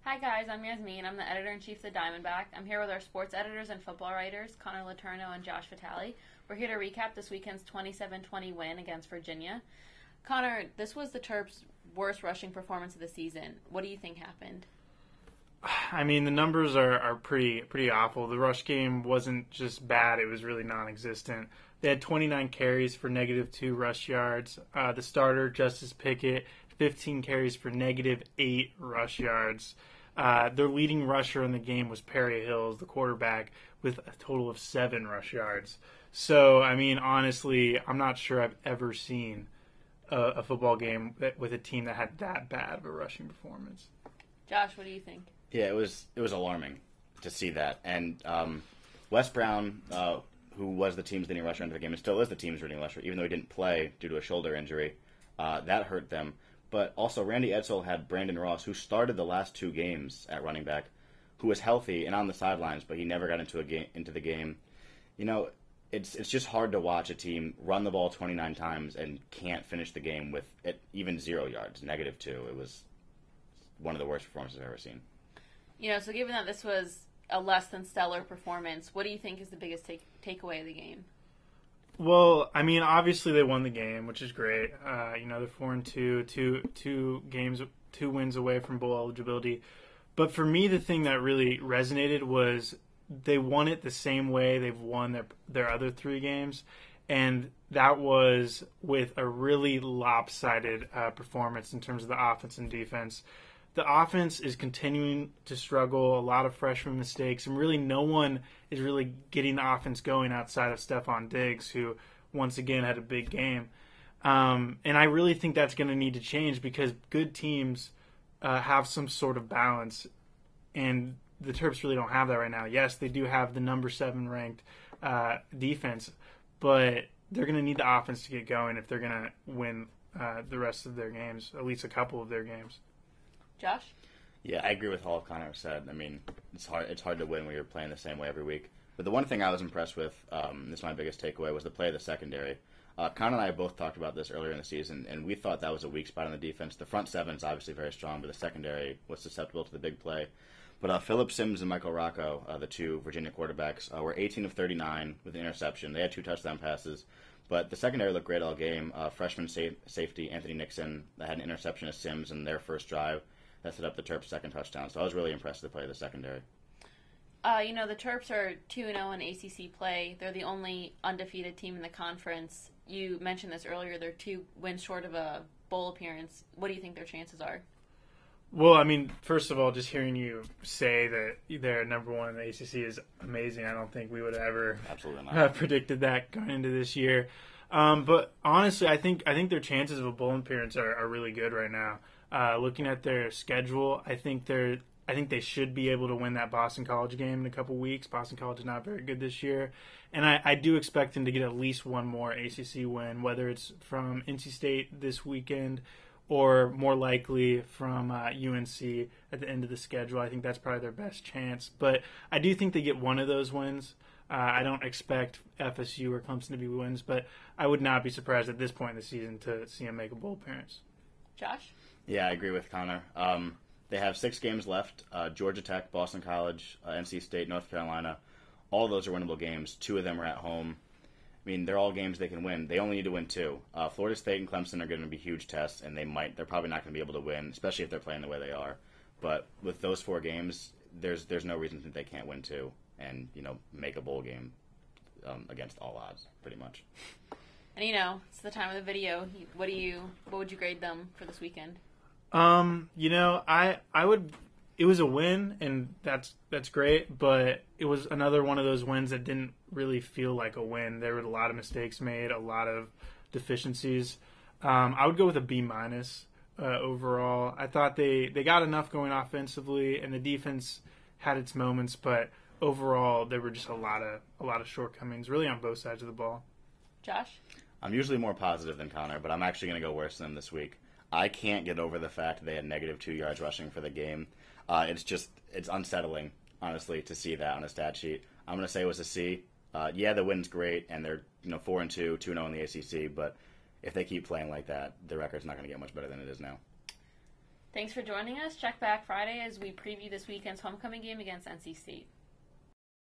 Hi guys, I'm Yasmeen. I'm the editor-in-chief of the Diamondback. I'm here with our sports editors and football writers, Connor Letourneau and Josh Vitale. We're here to recap this weekend's 27-20 win against Virginia. Connor, this was the Terps' worst rushing performance of the season. What do you think happened? I mean, the numbers are pretty awful. The rush game wasn't just bad; it was really non-existent. They had 29 carries for -2 rush yards. The starter, Justice Pickett, 15 carries for -8 rush yards. Their leading rusher in the game was Perry Hills, the quarterback, with a total of 7 rush yards. So, I mean, honestly, I'm not sure I've ever seen a football game with a team that had that bad of a rushing performance. Josh, what do you think? Yeah, it was alarming to see that. And Wes Brown, who was the team's leading rusher into the game, and still is the team's leading rusher, even though he didn't play due to a shoulder injury, that hurt them. But also, Randy Edsall had Brandon Ross, who started the last 2 games at running back, who was healthy and on the sidelines, but he never got into the game. You know, it's just hard to watch a team run the ball 29 times and can't finish the game with even 0 yards, -2. It was one of the worst performances I've ever seen. So given that this was a less than stellar performance, what do you think is the biggest takeaway of the game? Well, I mean, obviously they won the game, which is great. They're 4-2, two wins away from bowl eligibility. But for me, the thing that really resonated was they won it the same way they've won their other 3 games, and that was with a really lopsided performance in terms of the offense and defense. The offense is continuing to struggle, a lot of freshman mistakes, and really no one is really getting the offense going outside of Stephon Diggs, who once again had a big game. And I really think that's going to need to change because good teams have some sort of balance, and the Terps really don't have that right now. Yes, they do have the number 7 ranked defense, but they're going to need the offense to get going if they're going to win the rest of their games, at least a couple of their games. Josh? Yeah, I agree with all Connor said. I mean, it's hard to win when you're playing the same way every week. But the one thing I was impressed with, this is my biggest takeaway, was the play of the secondary. Connor and I both talked about this earlier in the season, and we thought that was a weak spot on the defense. The front 7 is obviously very strong, but the secondary was susceptible to the big play. But Phillip Sims and Michael Rocco, the 2 Virginia quarterbacks, were 18 of 39 with an interception. They had 2 touchdown passes. But the secondary looked great all game. Freshman safety Anthony Nixon had an interception of Sims in their first drive. That set up the Terps' second touchdown. So I was really impressed with the play of the secondary. The Terps are 2-0 in ACC play. They're the only undefeated team in the conference. You mentioned this earlier. They're 2 wins short of a bowl appearance. What do you think their chances are? Well, I mean, first of all, just hearing you say that they're number 1 in the ACC is amazing. I don't think we would have ever predicted that going into this year. But honestly, I think their chances of a bowl appearance are really good right now. Looking at their schedule, I think they should be able to win that Boston College game in a couple weeks. Boston College is not very good this year, and I do expect them to get at least one more ACC win, whether it's from NC State this weekend or more likely from UNC at the end of the schedule. I think that's probably their best chance, but I do think they get one of those wins. I don't expect FSU or Clemson to be wins, but I would not be surprised at this point in the season to see them make a bowl appearance. Josh? Yeah, I agree with Connor. They have 6 games left. Georgia Tech, Boston College, NC State, North Carolina. All of those are winnable games. 2 of them are at home. I mean, they're all games they can win. They only need to win 2. Florida State and Clemson are going to be huge tests, and they're probably not going to be able to win, especially if they're playing the way they are. But with those 4 games, there's no reason that they can't win 2 and make a bowl game against all odds, pretty much. And it's the time of the video. What would you grade them for this weekend? I would. It was a win, and that's great. But it was another one of those wins that didn't really feel like a win. There were a lot of mistakes made, a lot of deficiencies. I would go with a B- overall. I thought they got enough going offensively, and the defense had its moments, but overall there were just a lot of shortcomings, really on both sides of the ball. Josh? I'm usually more positive than Connor, but I'm actually going to go worse than them this week. I can't get over the fact that they had -2 yards rushing for the game. It's unsettling, honestly, to see that on a stat sheet. I'm going to say it was a C. Yeah, the win's great, and they're 4-2, 2-0 in the ACC, but if they keep playing like that, the record's not going to get much better than it is now. Thanks for joining us. Check back Friday as we preview this weekend's homecoming game against NC State.